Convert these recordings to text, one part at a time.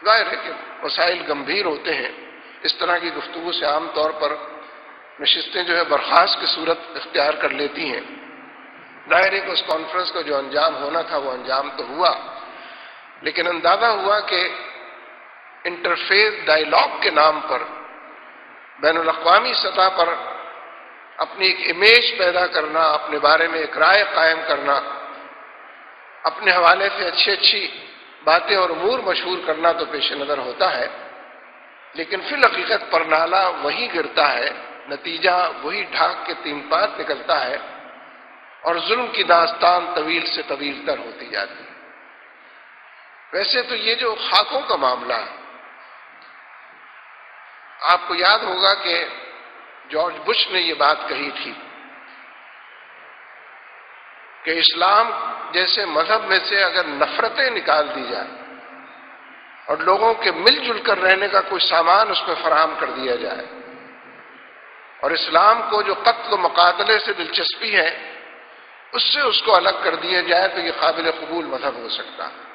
ظاہر ہے کہ مسائل گمبھیر ہوتے ہیں، اس طرح کی گفتگو سے عام طور پر نشستیں جو ہے برخاست کی صورت اختیار کر لیتی ہیں۔ ظاہر ہے کہ اس کانفرنس کا جو انجام ہونا تھا وہ انجام تو ہوا، لیکن اندازہ ہوا کہ انٹرفیس ڈائیلاگ کے نام پر بین الاقوامی سطح پر اپنی ایک امیج پیدا کرنا، اپنے بارے میں ایک رائے قائم کرنا، اپنے حوالے سے اچھی اچھی باتیں اور امور مشہور کرنا تو پیش نظر ہوتا ہے، لیکن فی الحقیقت پرنالہ وہی گرتا ہے، نتیجہ وہی ڈھاک کے تین پات نکلتا ہے، اور ظلم کی داستان طویل سے طویل تر ہوتی جاتی ہے۔ ویسے تو یہ جو خاکوں کا معاملہ ہے، آپ کو یاد ہوگا کہ جارج بش نے یہ بات کہی تھی کہ اسلام جیسے مذہب میں سے اگر نفرتیں نکال دی جائیں اور لوگوں کے مل جل کر رہنے کا کوئی سامان اس میں فراہم کر دیا جائے، اور اسلام کو جو قتل و مقاتلے سے دلچسپی ہے اس سے اس کو الگ کر دیا جائے، تو یہ قابل قبول مذہب ہو سکتا ہے۔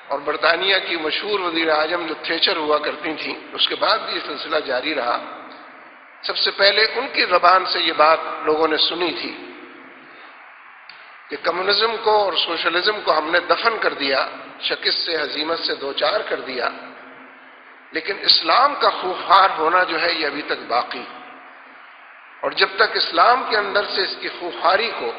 اور برطانیہ کی مشہور وزیر اعظم جو تھیچر ہوا کرتی تھیں، اس کے بعد بھی یہ سلسلہ جاری رہا۔ سب سے پہلے ان کی زبان سے یہ بات لوگوں نے سنی تھی کہ کمیونزم کو اور سوشلزم کو ہم نے دفن کر دیا، شکست سے ہزیمت سے دوچار کر دیا، لیکن اسلام کا خوفار ہونا جو ہے یہ ابھی تک باقی، اور جب تک اسلام کے اندر سے اس کی خوفاری کو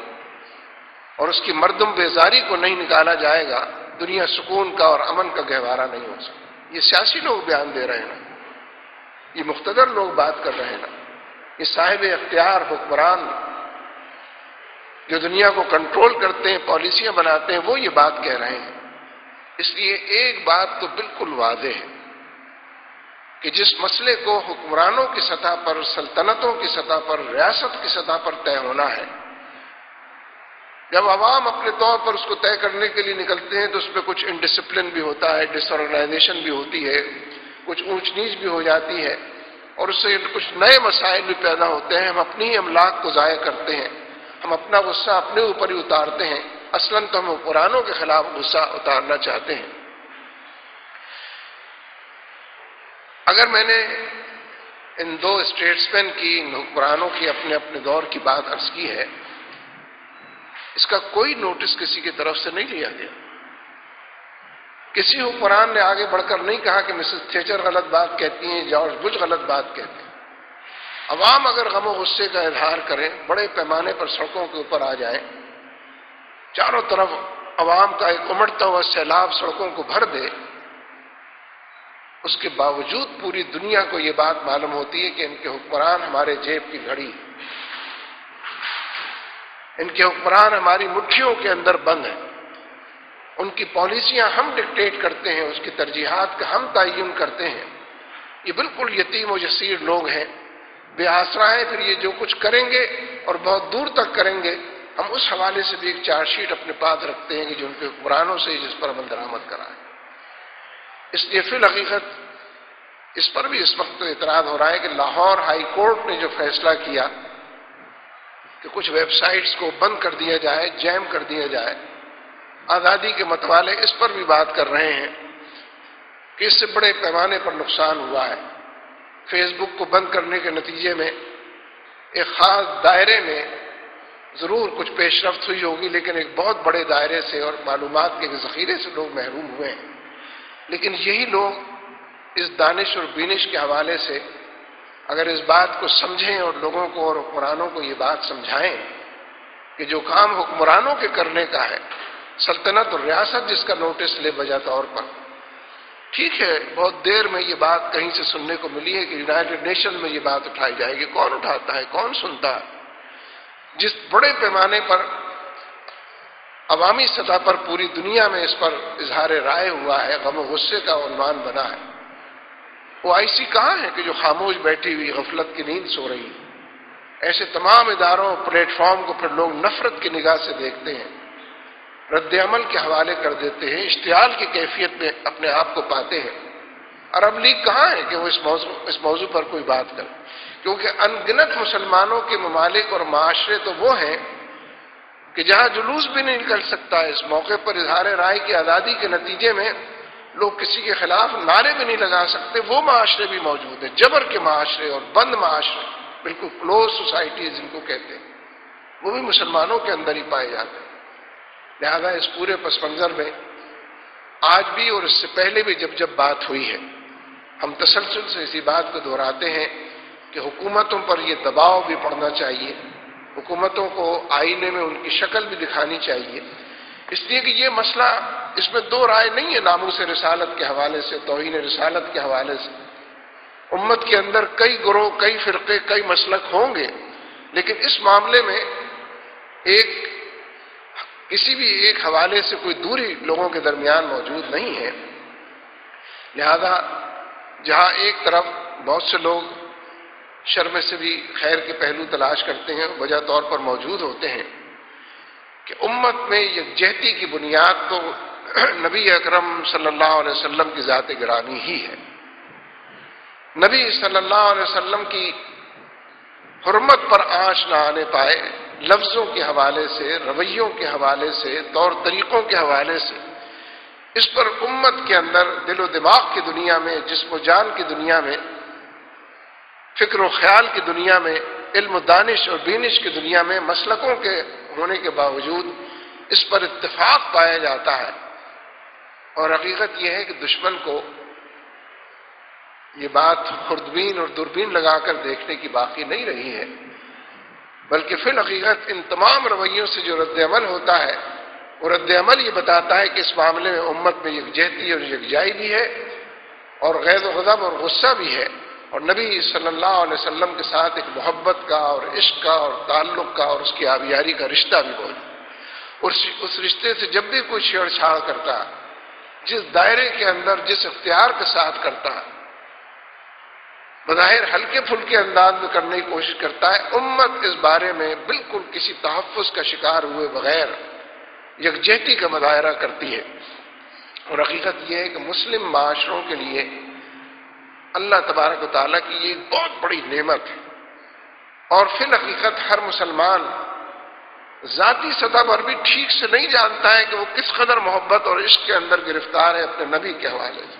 اور اس کی مردم بیزاری کو نہیں نکالا جائے گا، دنیا سکون کا اور امن کا گہوارہ نہیں ہو سکتا۔ یہ سیاسی لوگ بیان دے رہے ہیں نا، یہ مقتدر لوگ بات کر رہے ہیں نا، یہ صاحب اختیار حکمران جو دنیا کو کنٹرول کرتے ہیں، پالیسیاں بناتے ہیں، وہ یہ بات کہہ رہے ہیں۔ اس لیے ایک بات تو بالکل واضح ہے کہ جس مسئلے کو حکمرانوں کی سطح پر، سلطنتوں کی سطح پر، ریاست کی سطح پر طے ہونا ہے، جب عوام اپنے طور پر اس کو طے کرنے کے لیے نکلتے ہیں تو اس میں کچھ انڈسپلن بھی ہوتا ہے، ڈس آرگنائزیشن بھی ہوتی ہے، کچھ اونچ نیچ بھی ہو جاتی ہے، اور اس سے کچھ نئے مسائل بھی پیدا ہوتے ہیں۔ ہم اپنی ہی املاک کو ضائع کرتے ہیں، ہم اپنا غصہ اپنے اوپر ہی اتارتے ہیں، اصلاً تو ہم حکمرانوں کے خلاف غصہ اتارنا چاہتے ہیں۔ اگر میں نے ان دو اسٹیٹسمین کی، ان حکمرانوں کی اپنے اپنے دور کی بات عرض کی ہے، اس کا کوئی نوٹس کسی کی طرف سے نہیں لیا گیا۔ کسی حکمران نے آگے بڑھ کر نہیں کہا کہ مسز تھیچر غلط بات کہتی ہیں، جارج بش غلط بات کہتے ہیں۔ عوام اگر غم و غصے کا اظہار کریں، بڑے پیمانے پر سڑکوں کے اوپر آ جائیں، چاروں طرف عوام کا ایک امڑتا ہوا سیلاب سڑکوں کو بھر دے، اس کے باوجود پوری دنیا کو یہ بات معلوم ہوتی ہے کہ ان کے حکمران ہمارے جیب کی گھڑی، ان کے حکمران ہماری مٹھیوں کے اندر بند ہیں، ان کی پالیسیاں ہم ڈکٹیٹ کرتے ہیں، اس کی ترجیحات کا ہم تعین کرتے ہیں۔ یہ بالکل یتیم و یسیر لوگ ہیں، بے آسرا ہیں، پھر یہ جو کچھ کریں گے اور بہت دور تک کریں گے۔ ہم اس حوالے سے بھی ایک چارج شیٹ اپنے پاس رکھتے ہیں کہ جو ان کے حکمرانوں سے جس پر عمل درآمد کرا ہے۔ اس لیے فی الحقیقت اس پر بھی اس وقت اعتراض ہو رہا ہے کہ لاہور ہائی کورٹ نے جو فیصلہ کیا کہ کچھ ویب سائٹس کو بند کر دیا جائے، جیم کر دیا جائے، آزادی کے متوالے اس پر بھی بات کر رہے ہیں کہ اس سے بڑے پیمانے پر نقصان ہوا ہے۔ فیس بک کو بند کرنے کے نتیجے میں ایک خاص دائرے میں ضرور کچھ پیش رفت ہوئی ہوگی، لیکن ایک بہت بڑے دائرے سے اور معلومات کے ذخیرے سے لوگ محروم ہوئے ہیں۔ لیکن یہی لوگ اس دانش اور بینش کے حوالے سے اگر اس بات کو سمجھیں اور لوگوں کو اور حکمرانوں کو یہ بات سمجھائیں کہ جو کام حکمرانوں کے کرنے کا ہے، سلطنت اور ریاست جس کا نوٹس لے بجا طور پر، ٹھیک ہے بہت دیر میں یہ بات کہیں سے سننے کو ملی ہے کہ یونائٹڈ نیشن میں یہ بات اٹھائی جائے گی۔ کون اٹھاتا ہے، کون سنتا ہے؟ جس بڑے پیمانے پر عوامی سطح پر پوری دنیا میں اس پر اظہار رائے ہوا ہے، غم و غصے کا عنوان بنا ہے، وہ آئی سی کہاں ہے کہ جو خاموش بیٹھی ہوئی غفلت کی نیند سو رہی ہے؟ ایسے تمام اداروں پلیٹ فارم کو پھر لوگ نفرت کی نگاہ سے دیکھتے ہیں، رد عمل کے حوالے کر دیتے ہیں، اشتعال کی کیفیت میں اپنے آپ کو پاتے ہیں۔ عرب لیگ کہاں ہے کہ وہ اس موضوع پر کوئی بات کرے؟ کیونکہ ان گنت مسلمانوں کے ممالک اور معاشرے تو وہ ہیں کہ جہاں جلوس بھی نہیں نکل سکتا، اس موقع پر اظہار رائے کی آزادی کے نتیجے میں لوگ کسی کے خلاف نعرے بھی نہیں لگا سکتے، وہ معاشرے بھی موجود ہیں، جبر کے معاشرے اور بند معاشرے، بالکل کلوز سوسائٹیز جن کو کہتے ہیں، وہ بھی مسلمانوں کے اندر ہی پائے جاتے ہیں۔ لہذا اس پورے پس منظر میں آج بھی اور اس سے پہلے بھی جب بات ہوئی ہے، ہم تسلسل سے اسی بات کو دہراتے ہیں کہ حکومتوں پر یہ دباؤ بھی پڑنا چاہیے، حکومتوں کو آئینے میں ان کی شکل بھی دکھانی چاہیے، اس لیے کہ یہ مسئلہ، اس میں دو رائے نہیں ہے ناموس رسالت کے حوالے سے، توہین رسالت کے حوالے سے۔ امت کے اندر کئی گروہ، کئی فرقے، کئی مسلک ہوں گے، لیکن اس معاملے میں کسی بھی ایک حوالے سے کوئی دوری لوگوں کے درمیان موجود نہیں ہے۔ لہذا جہاں ایک طرف بہت سے لوگ شر سے بھی خیر کے پہلو تلاش کرتے ہیں، وجہ طور پر موجود ہوتے ہیں کہ امت میں یکجہتی کی بنیاد تو نبی اکرم صلی اللہ علیہ وسلم کی ذات گرامی ہی ہے۔ نبی صلی اللہ علیہ وسلم کی حرمت پر آنچ نہ آنے پائے، لفظوں کے حوالے سے، رویوں کے حوالے سے، طور طریقوں کے حوالے سے، اس پر امت کے اندر دل و دماغ کی دنیا میں، جسم و جان کی دنیا میں، فکر و خیال کی دنیا میں، علم و دانش اور بینش کی دنیا میں مسلکوں کے ہونے کے باوجود اس پر اتفاق پایا جاتا ہے۔ اور حقیقت یہ ہے کہ دشمن کو یہ بات خوردبین اور دوربین لگا کر دیکھنے کی باقی نہیں رہی ہے، بلکہ فی الحقیقت ان تمام رویوں سے جو رد عمل ہوتا ہے، وہ رد عمل یہ بتاتا ہے کہ اس معاملے میں امت میں یکجہتی اور یکجائی بھی ہے، اور غیظ و غضب اور غصہ بھی ہے، اور نبی صلی اللہ علیہ وسلم کے ساتھ ایک محبت کا اور عشق کا اور تعلق کا اور اس کی آبیاری کا رشتہ بھی موجود۔ اس رشتے سے جب بھی کوئی چھیڑ چھاڑ کرتا، جس دائرے کے اندر جس اختیار کے ساتھ کرتا، بظاہر ہلکے پھلکے انداز میں کرنے کی کوشش کرتا ہے، امت اس بارے میں بالکل کسی تحفظ کا شکار ہوئے بغیر یکجہتی کا مظاہرہ کرتی ہے۔ اور حقیقت یہ ہے کہ مسلم معاشروں کے لیے اللہ تبارک و تعالیٰ کی یہ ایک بہت بڑی نعمت ہے، اور فی الحقیقت ہر مسلمان ذاتی سطح پر بھی ٹھیک سے نہیں جانتا ہے کہ وہ کس قدر محبت اور عشق کے اندر گرفتار ہے اپنے نبی کے حوالے سے۔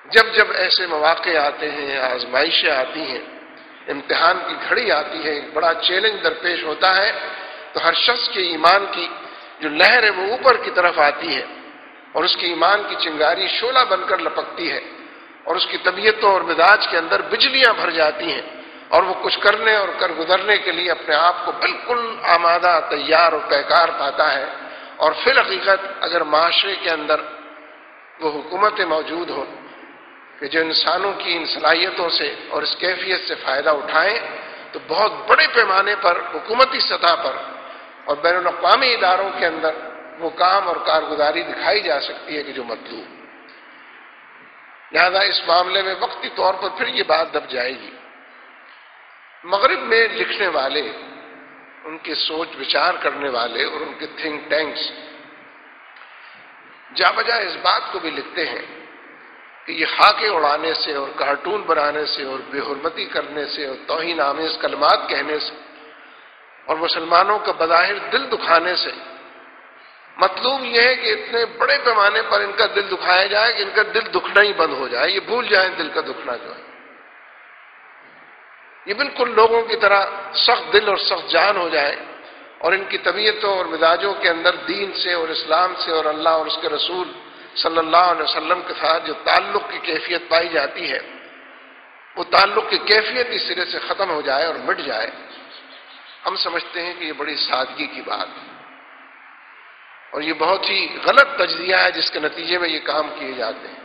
جب ایسے مواقع آتے ہیں، آزمائشیں آتی ہیں، امتحان کی گھڑی آتی ہے، ایک بڑا چیلنج درپیش ہوتا ہے، تو ہر شخص کے ایمان کی جو لہر ہے وہ اوپر کی طرف آتی ہے، اور اس کے ایمان کی چنگاری شعلہ بن کر لپکتی ہے، اور اس کی طبیعتوں اور مزاج کے اندر بجلیاں بھر جاتی ہیں، اور وہ کچھ کرنے اور کر گزرنے کے لیے اپنے آپ کو بالکل آمادہ، تیار اور پیکار پاتا ہے۔ اور فی الحقیقت اگر معاشرے کے اندر وہ حکومتیں موجود ہوں کہ جو انسانوں کی ان صلاحیتوں سے اور اس کیفیت سے فائدہ اٹھائیں، تو بہت بڑے پیمانے پر حکومتی سطح پر اور بین الاقوامی اداروں کے اندر وہ کام اور کارگزاری دکھائی جا سکتی ہے کہ جو مطلوب۔ لہذا اس معاملے میں وقتی طور پر پھر یہ بات دب جائے گی۔ مغرب میں لکھنے والے، ان کے سوچ وچار کرنے والے اور ان کے تھنک ٹینکس جا بجا اس بات کو بھی لکھتے ہیں کہ یہ خاکے اڑانے سے اور کارٹون بنانے سے اور بے حرمتی کرنے سے اور توہین آمیز کلمات کہنے سے اور مسلمانوں کا بظاہر دل دکھانے سے مطلوب یہ ہے کہ اتنے بڑے پیمانے پر ان کا دل دکھایا جائے کہ ان کا دل دکھنا ہی بند ہو جائے، یہ بھول جائیں دل کا دکھنا جو ہے، یہ بالکل لوگوں کی طرح سخت دل اور سخت جان ہو جائے، اور ان کی طبیعتوں اور مزاجوں کے اندر دین سے اور اسلام سے اور اللہ اور اس کے رسول صلی اللہ علیہ وسلم کے ساتھ جو تعلق کی کیفیت پائی جاتی ہے، وہ تعلق کی کیفیت اس سرے سے ختم ہو جائے اور مٹ جائے۔ ہم سمجھتے ہیں کہ یہ بڑی سادگی کی بات ہے، اور یہ بہت ہی غلط تجزیہ ہے جس کے نتیجے میں یہ کام کیے جاتے ہیں۔